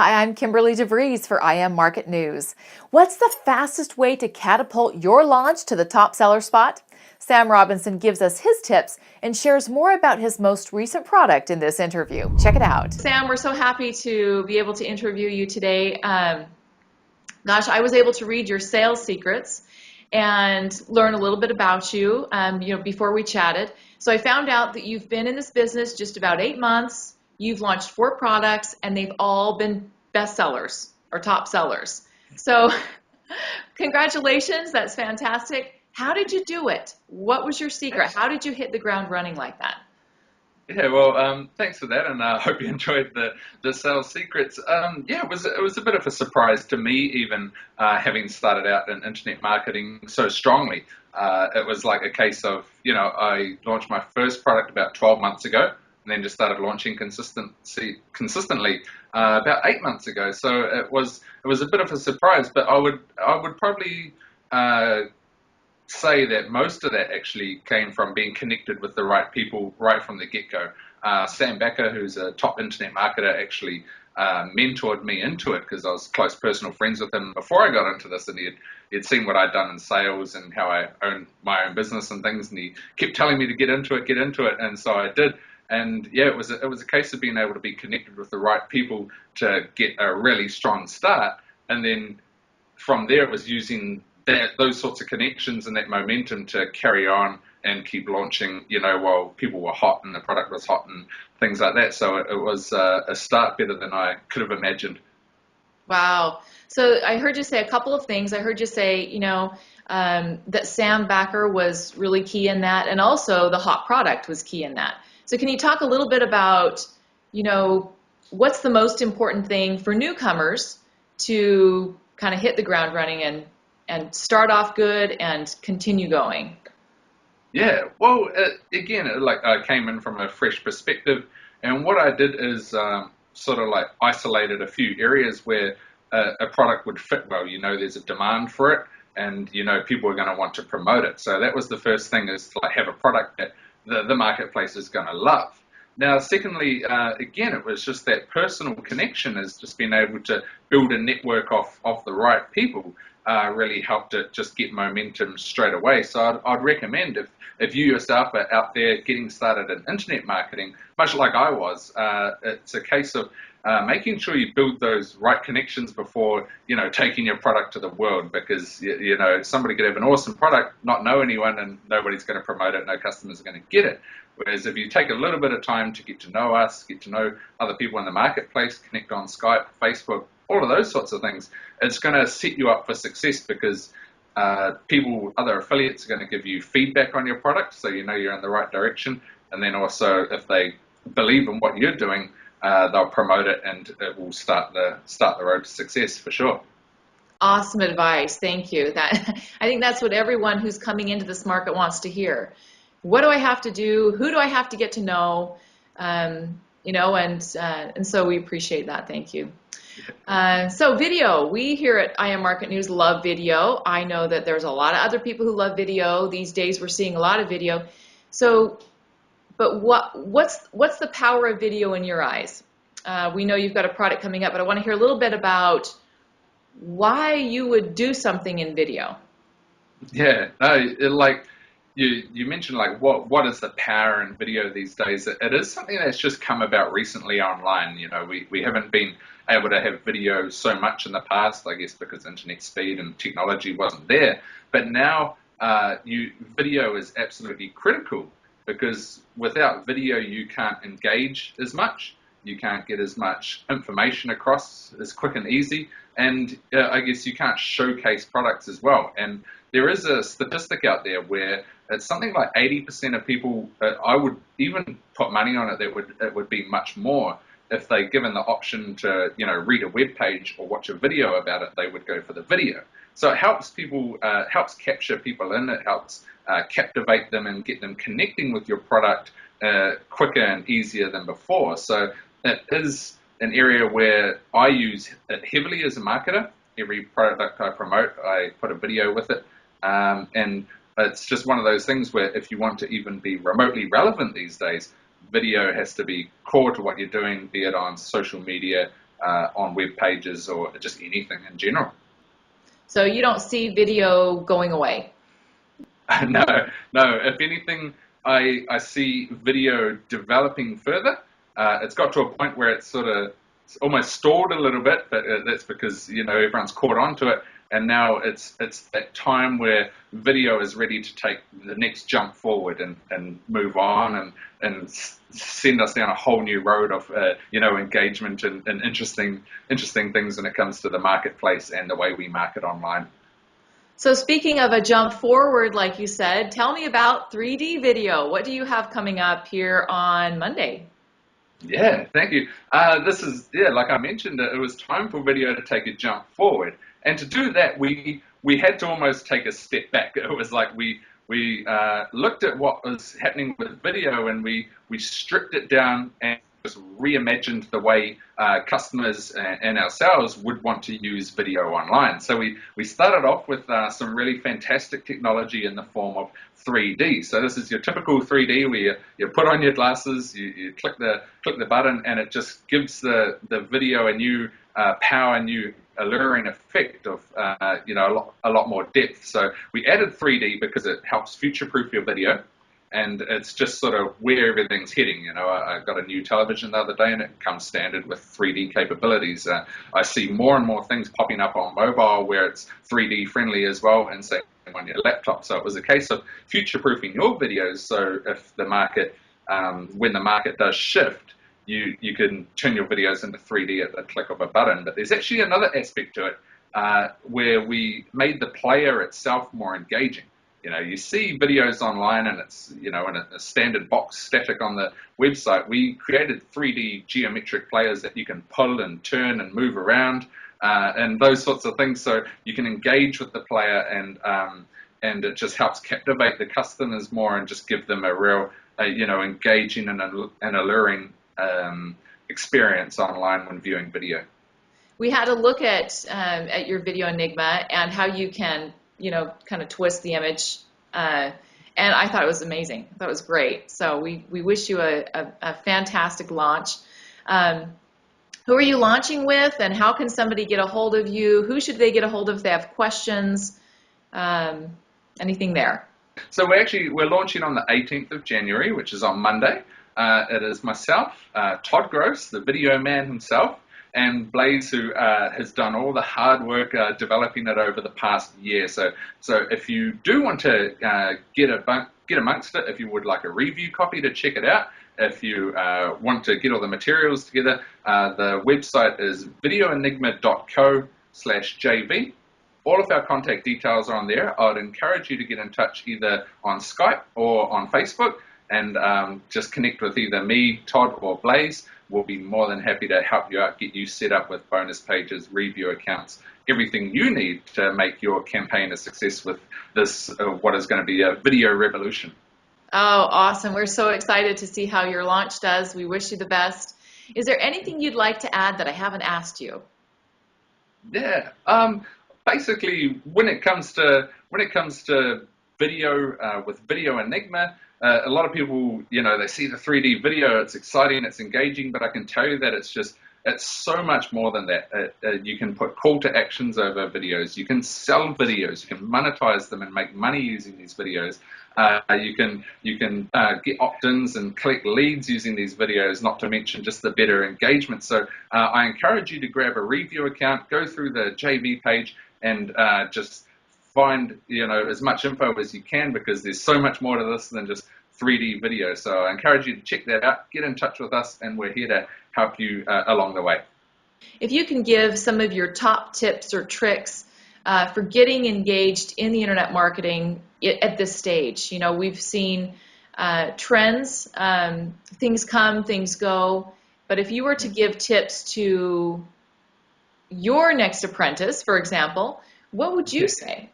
Hi, I'm Kimberly de Vries for IMMarketnews. What's the fastest way to catapult your launch to the top seller spot? Sam Robinson gives us his tips and shares more about his most recent product in this interview. Check it out. Sam, we're so happy to be able to interview you today. Gosh, I was able to read your sales secrets and learn a little bit about you, before we chatted. So I found out that you've been in this business just about 8 months. You've launched 4 products, and they've all been bestsellers or top sellers. So congratulations, that's fantastic. How did you do it? What was your secret? How did you hit the ground running like that? Yeah, well, thanks for that, and I hope you enjoyed the sales secrets. Yeah, it was a bit of a surprise to me, even having started out in internet marketing so strongly. It was like a case of, I launched my first product about 12 months ago, and then just started launching consistently about 8 months ago. So it was a bit of a surprise, but I would probably say that most of that actually came from being connected with the right people right from the get-go. Sam Becker, who's a top internet marketer, actually mentored me into it because I was close personal friends with him before I got into this, and he'd seen what I'd done in sales and how I own my own business and things, and he kept telling me to get into it, and so I did. And yeah, it was a case of being able to be connected with the right people to get a really strong start, and then from there it was using those sorts of connections and that momentum to carry on and keep launching, while people were hot and the product was hot and things like that. So it was a start better than I could have imagined. Wow. So I heard you say a couple of things. I heard you say, that Sam Becker was really key in that, and also the hot product was key in that. So can you talk a little bit about, what's the most important thing for newcomers to kind of hit the ground running and start off good and continue going? Yeah, well, like I came in from a fresh perspective, and what I did is sort of like isolated a few areas where a product would fit well. There's a demand for it, and people are going to want to promote it. So that was the first thing, is to like have a product that the marketplace is going to love. Now, secondly, again, it was just that personal connection, is just being able to build a network of the right people. Really helped it just get momentum straight away. So I'd recommend, if you yourself are out there getting started in internet marketing, much like I was, it's a case of making sure you build those right connections before, taking your product to the world, because, somebody could have an awesome product, not know anyone, and nobody's going to promote it, no customers are going to get it. Whereas if you take a little bit of time to get to know us, get to know other people in the marketplace, connect on Skype, Facebook, all of those sorts of things, it's going to set you up for success, because other affiliates are going to give you feedback on your product, so you're in the right direction. And then also, if they believe in what you're doing, they'll promote it, and it will start the road to success for sure. Awesome advice. Thank you. I think that's what everyone who's coming into this market wants to hear. What do I have to do? Who do I have to get to know? And so we appreciate that. Thank you. So video, we here at IMMarketnews love video. I know that there's a lot of other people who love video. These days we're seeing a lot of video. So, but what's the power of video in your eyes? We know you've got a product coming up, but I want to hear a little bit about why you would do something in video. Yeah, no, like you mentioned, like what is the power in video these days? It is something that's just come about recently online. We haven't been able to have video so much in the past, I guess, because internet speed and technology wasn't there. But now video is absolutely critical, because without video you can't engage as much. You can't get as much information across as quick and easy, and I guess you can't showcase products as well. And there is a statistic out there where it's something like 80% of people, I would even put money on it, it would be much more, if they given the option to read a web page or watch a video about it, they would go for the video. So it helps people, helps capture people in, it helps captivate them and get them connecting with your product quicker and easier than before. So it is an area where I use it heavily as a marketer. Every product I promote, I put a video with it. And it's just one of those things where, if you want to even be remotely relevant these days, video has to be core to what you're doing, be it on social media, on web pages or just anything in general. So you don't see video going away? No, no. If anything, I see video developing further. It's got to a point where it's almost stalled a little bit, but that's because everyone's caught on to it, and now it's that time where video is ready to take the next jump forward and move on and send us down a whole new road of engagement and interesting things when it comes to the marketplace and the way we market online. So speaking of a jump forward, like you said, tell me about 3D video. What do you have coming up here on Monday? Yeah, thank you. Like I mentioned, it was time for video to take a jump forward, and to do that, we had to almost take a step back. It was like we looked at what was happening with video, and we stripped it down and just reimagined the way customers and ourselves would want to use video online. So we started off with some really fantastic technology in the form of 3D. So this is your typical 3D where you put on your glasses, you click the button, and it just gives the video a new power, new alluring effect of a lot more depth. So we added 3D because it helps future-proof your video. And it's just sort of where everything's heading. I got a new television the other day, and it comes standard with 3D capabilities. I see more and more things popping up on mobile where it's 3D friendly as well, and same on your laptop. So it was a case of future-proofing your videos. So if the market, when the market does shift, you can turn your videos into 3D at the click of a button. But there's actually another aspect to it where we made the player itself more engaging. You see videos online and it's, in a standard box static on the website. We created 3D geometric players that you can pull and turn and move around and those sorts of things. So you can engage with the player and it just helps captivate the customers more and just give them a real, engaging and alluring experience online when viewing video. We had a look at your video Enigma and how you can kind of twist the image. And I thought it was amazing. I thought it was great. So we wish you a fantastic launch. Who are you launching with, and how can somebody get a hold of you? Who should they get a hold of if they have questions? Anything there? So we're launching on the 18th of January, which is on Monday. It is myself, Todd Gross, the video man himself, and Blaze, who has done all the hard work developing it over the past year. So if you do want to get amongst it, if you would like a review copy to check it out, if you want to get all the materials together, the website is videoenigma.co/JV. All of our contact details are on there. I would encourage you to get in touch either on Skype or on Facebook and just connect with either me, Todd, or Blaze. We'll be more than happy to help you out, get you set up with bonus pages, review accounts, everything you need to make your campaign a success with this, what is going to be a video revolution. Oh, awesome. We're so excited to see how your launch does. We wish you the best. Is there anything you'd like to add that I haven't asked you? Yeah. Basically, when it comes to video with Video Enigma, a lot of people, they see the 3D video, it's exciting, it's engaging, but I can tell you that it's so much more than that. You can put call to actions over videos. You can sell videos. You can monetize them and make money using these videos. You can get opt-ins and collect leads using these videos, not to mention just the better engagement. So I encourage you to grab a review account, go through the JV page, and just find as much info as you can, because there's so much more to this than just 3D video. So I encourage you to check that out, get in touch with us, and we're here to help you along the way. If you can give some of your top tips or tricks for getting engaged in the internet marketing at this stage. We've seen trends, things come, things go, but if you were to give tips to your next apprentice, for example, what would you say?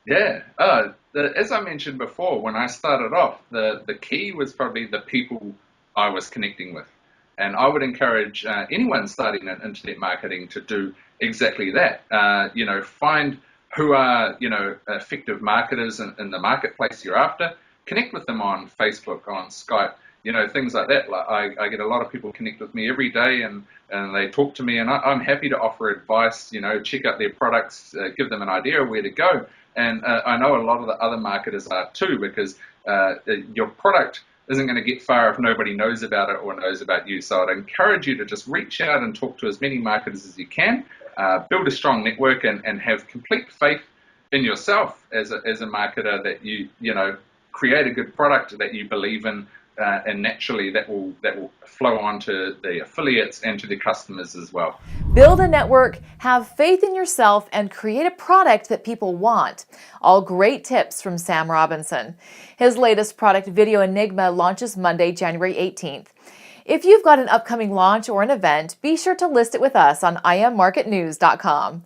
Yeah, as I mentioned before, when I started off, the key was probably the people I was connecting with. And I would encourage anyone starting in internet marketing to do exactly that. Find who are, effective marketers in the marketplace you're after. Connect with them on Facebook, on Skype, things like that. Like I get a lot of people connect with me every day, and they talk to me, and I'm happy to offer advice, check out their products, give them an idea of where to go. And I know a lot of the other marketers are too, because your product isn't going to get far if nobody knows about it or knows about you. So I'd encourage you to just reach out and talk to as many marketers as you can, build a strong network, and have complete faith in yourself as a marketer that you create a good product that you believe in, and naturally that will flow on to the affiliates and to the customers as well. Build a network, have faith in yourself, and create a product that people want. All great tips from Sam Robinson. His latest product, Video Enigma, launches Monday, January 18th. If you've got an upcoming launch or an event, be sure to list it with us on IMMarketnews.com.